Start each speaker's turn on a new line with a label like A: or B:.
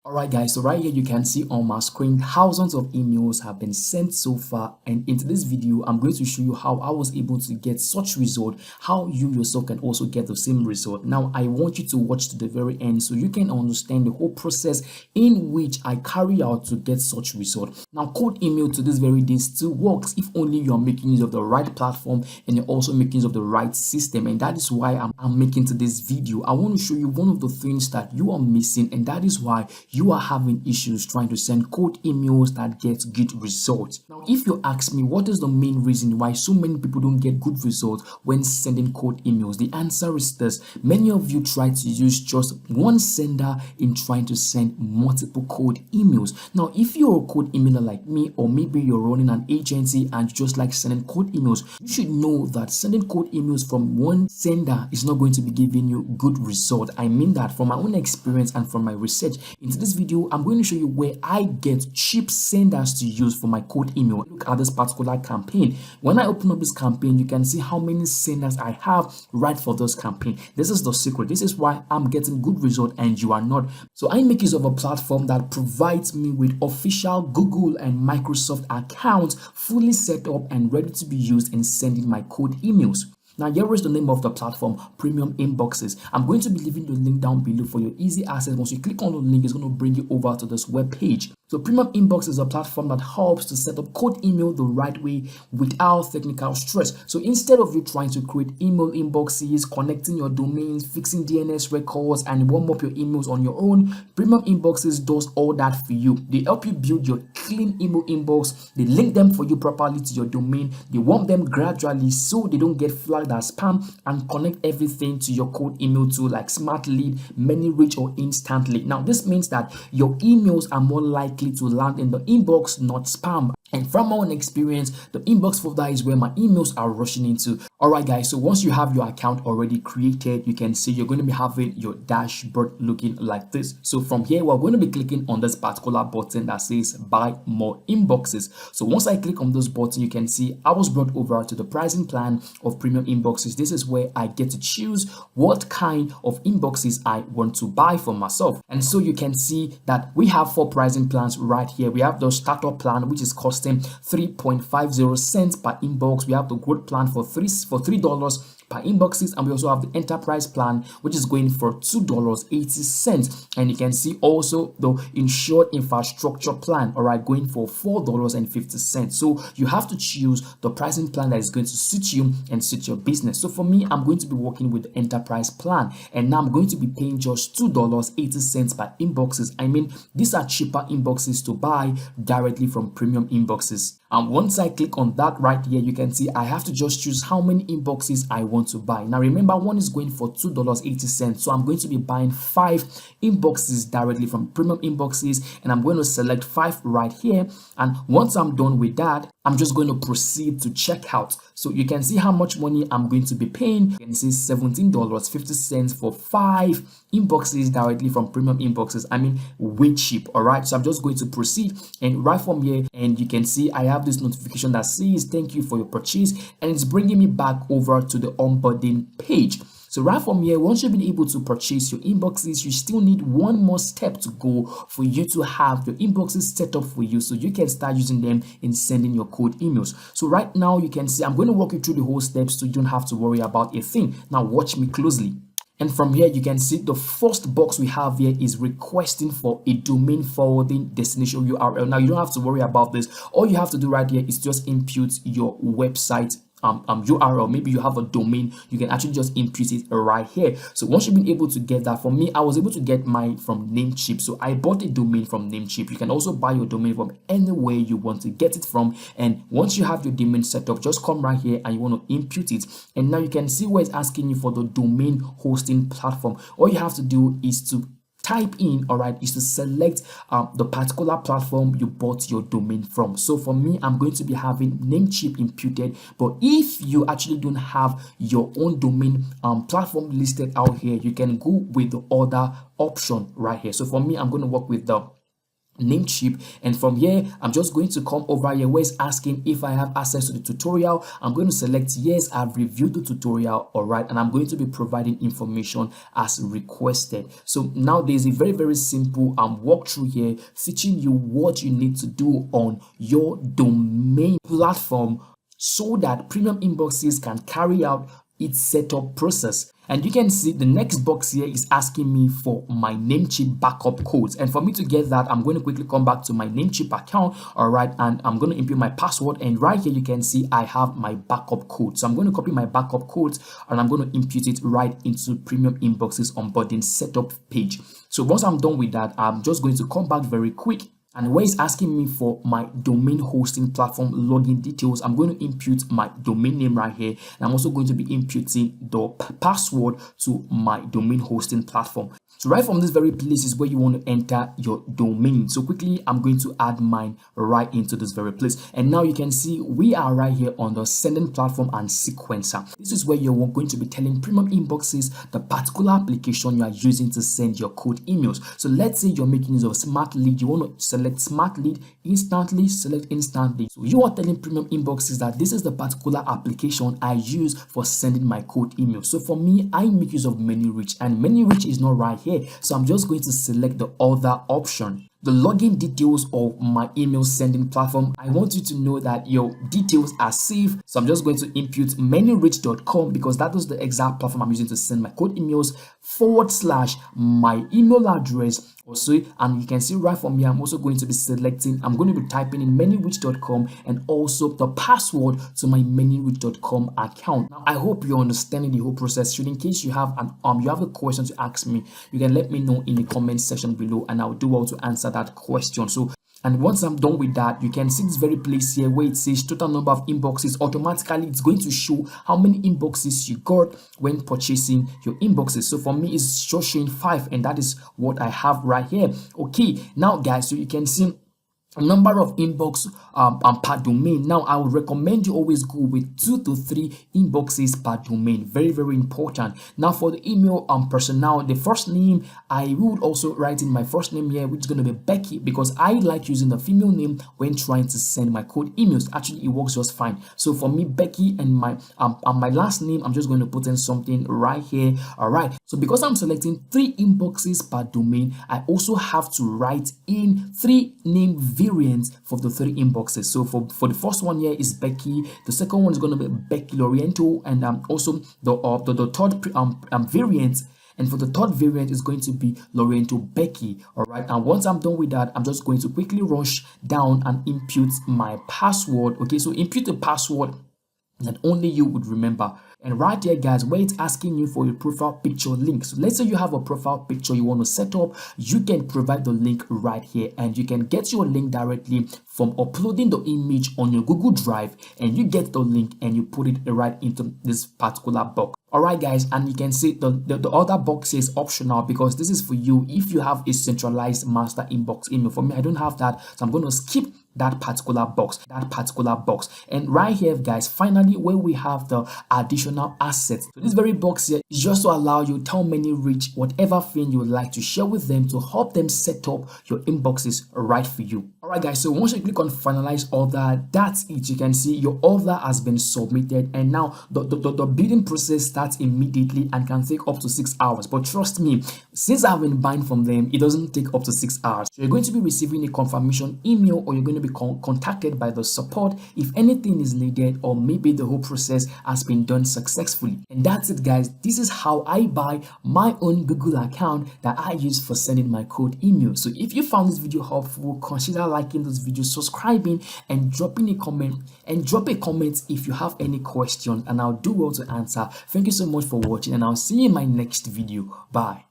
A: Alright guys, so right here you can see on my screen thousands of emails have been sent so far, and into this video I'm going to show you how I was able to get such result, how you yourself can also get the same result. Now I want you to watch to the very end so you can understand the whole process in which I carry out to get such result. Now cold email to this very day still works if only you are making use of the right platform and you're also making use of the right system, and that is why I'm making to this video. I want to show you one of the things that you are missing, and that is why you are having issues trying to send cold emails that get good results. Now, if you ask me what is the main reason why so many people don't get good results when sending cold emails, the answer is this: many of you try to use just one sender in trying to send multiple cold emails. Now, if you're a cold emailer like me, or maybe you're running an agency and you just like sending cold emails, you should know that sending cold emails from one sender is not going to be giving you good result. I mean that from my own experience and from my research. Into this video I'm going to show you where I get cheap senders to use for my cold email. Look at this particular campaign. When I open up this campaign, you can see how many senders I have right for this campaign. This is the secret. This is why I'm getting good result and you are not. So I make use of a platform that provides me with official Google and Microsoft accounts fully set up and ready to be used in sending my cold emails. Now, here is the name of the platform: Premium Inboxes. I'm going to be leaving the link down below for your easy access. Once you click on the link, it's going to bring you over to this web page. So Premium Inbox is a platform that helps to set up cold email the right way without technical stress. So instead of you trying to create email inboxes, connecting your domains, fixing DNS records, and warm up your emails on your own, Premium Inboxes does all that for you. They help you build your clean email inbox. They link them for you properly to your domain. They warm them gradually so they don't get flagged as spam, and connect everything to your cold email tool like Smart Lead, ManyReach, or Instantly. Now this means that your emails are more likely to land in the inbox, not spam. And from my own experience, the inbox folder is where my emails are rushing into. Alright guys, so once you have your account already created, you can see you're going to be having your dashboard looking like this. So from here, we're going to be clicking on this particular button that says buy more inboxes. So once I click on this button, you can see I was brought over to the pricing plan of Premium Inboxes. This is where I get to choose what kind of inboxes I want to buy for myself. And so you can see that we have 4 pricing plans right here. We have the starter plan, which is costing 3.50 cents per inbox. We have the growth plan for $3 per inboxes, and we also have the enterprise plan, which is going for $2.80. And you can see also the insured infrastructure plan, all right, going for $4.50. So you have to choose the pricing plan that is going to suit you and suit your business. So for me, I'm going to be working with the enterprise plan, and now I'm going to be paying just $2.80 per inboxes. I mean, these are cheaper inboxes to buy directly from Premium Inboxes. And once I click on that right here, you can see I have to just choose how many inboxes I want to buy. Now remember, one is going for $2.80, so I'm going to be buying 5 inboxes directly from Premium Inboxes, and I'm going to select 5 right here. And once I'm done with that, I'm just going to proceed to checkout. So you can see how much money I'm going to be paying. You can see $17.50 for 5 inboxes directly from Premium Inboxes. I mean, way cheap. All right, so I'm just going to proceed, and right from here, and you can see I have this notification that says thank you for your purchase, and it's bringing me back over to the onboarding page. So right from here, once you've been able to purchase your inboxes, you still need one more step to go for you to have your inboxes set up for you so you can start using them in sending your cold emails. So right now you can see I'm going to walk you through the whole steps so you don't have to worry about a thing. Now watch me closely. And from here, you can see the first box we have here is requesting for a domain forwarding destination URL. Now, you don't have to worry about this. All you have to do right here is just input your website URL. Maybe you have a domain, you can actually just input it right here. So once you've been able to get that, for me, I was able to get mine from Namecheap. So I bought a domain from Namecheap. You can also buy your domain from anywhere you want to get it from. And once you have your domain set up, just come right here and you want to input it. And now you can see where it's asking you for the domain hosting platform. All you have to do is to type in, all right, is to select the particular platform you bought your domain from. So for me, I'm going to be having Namecheap imputed, but if you actually don't have your own domain platform listed out here, you can go with the other option right here. So for me, I'm going to work with the Namecheap, and from here I'm just going to come over here where it's asking if I have access to the tutorial. I'm going to select yes, I've reviewed the tutorial, all right, and I'm going to be providing information as requested. So now there's a very simple walkthrough here teaching you what you need to do on your domain platform so that premium inboxes can carry out its setup process. And you can see the next box here is asking me for my Namecheap backup codes. And for me to get that, I'm going to quickly come back to my Namecheap account, all right, and I'm going to input my password. And right here, you can see I have my backup code. So I'm going to copy my backup codes and I'm going to input it right into Premium Inboxes onboarding setup page. So once I'm done with that, I'm just going to come back very quick. And where it's asking me for my domain hosting platform login details, I'm going to input my domain name right here. And I'm also going to be inputting the password to my domain hosting platform. So right from this very place is where you want to enter your domain. So quickly, I'm going to add mine right into this very place. And now you can see we are right here on the sending platform and sequencer. This is where you're going to be telling Premium Inboxes the particular application you are using to send your cold emails. So let's say you're making use of Smart Lead. You want to select Smart Lead instantly, select instantly. So you are telling Premium Inboxes that this is the particular application I use for sending my cold email. So for me, I make use of ManyReach, and ManyReach is not right here. So I'm just going to select the other option. The login details of my email sending platform. I want you to know that your details are safe. So I'm just going to input manyreach.com because that is the exact platform I'm using to send my cold emails / my email address also. And you can see right from here, I'm also going to be selecting, I'm going to be typing in manyreach.com and also the password to my manyreach.com account. Now, I hope you're understanding the whole process. Should in case you have a question to ask me, you can let me know in the comment section below and I'll do well to answer that question. So, and once I'm done with that, you can see this very place here where it says total number of inboxes. Automatically, it's going to show how many inboxes you got when purchasing your inboxes. So for me, it's just showing 5, and that is what I have right here. Okay, now guys, so you can see number of inbox per domain. Now I would recommend you always go with 2 to 3 inboxes per domain. Very important. Now for the email personnel, the first name, I would also write in my first name here, which is going to be Becky, because I like using the female name when trying to send my cold emails. Actually, it works just fine. So for me, Becky, and my last name, I'm just going to put in something right here. All right, so because I'm selecting 3 inboxes per domain, I also have to write in 3 name variants for the 3 inboxes. So for the first one here is Becky, the second one is going to be Becky Loriento, and also the third variant, and for the third variant is going to be Loriento Becky. All right, and once I'm done with that, I'm just going to quickly rush down and input my password. Okay, so input the password that only you would remember. And right here, guys, where it's asking you for your profile picture link. So let's say you have a profile picture you want to set up, you can provide the link right here, and you can get your link directly from uploading the image on your Google Drive, and you get the link and you put it right into this particular box. All right, guys, and you can see the other box is optional because this is for you if you have a centralized master inbox email. For me, I don't have that, so I'm going to skip that particular box. And right here, guys, finally, where we have the additional assets. So this very box here is just to allow you tell ManyReach whatever thing you would like to share with them to help them set up your inboxes right for you. All right, guys, so once you click on finalize order, that's it. You can see your order has been submitted, and now the bidding process starts immediately and can take up to 6 hours. But trust me, since I've been buying from them, it doesn't take up to 6 hours. So you're going to be receiving a confirmation email, or you're going to be contacted by the support if anything is needed, or maybe the whole process has been done successfully. And that's it, guys. This is how I buy my own Google account that I use for sending my cold email. So if you found this video helpful, consider liking this video, subscribing, and dropping a comment. And drop a comment if you have any questions, and I'll do well to answer. Thank you so much for watching, and I'll see you in my next video. Bye.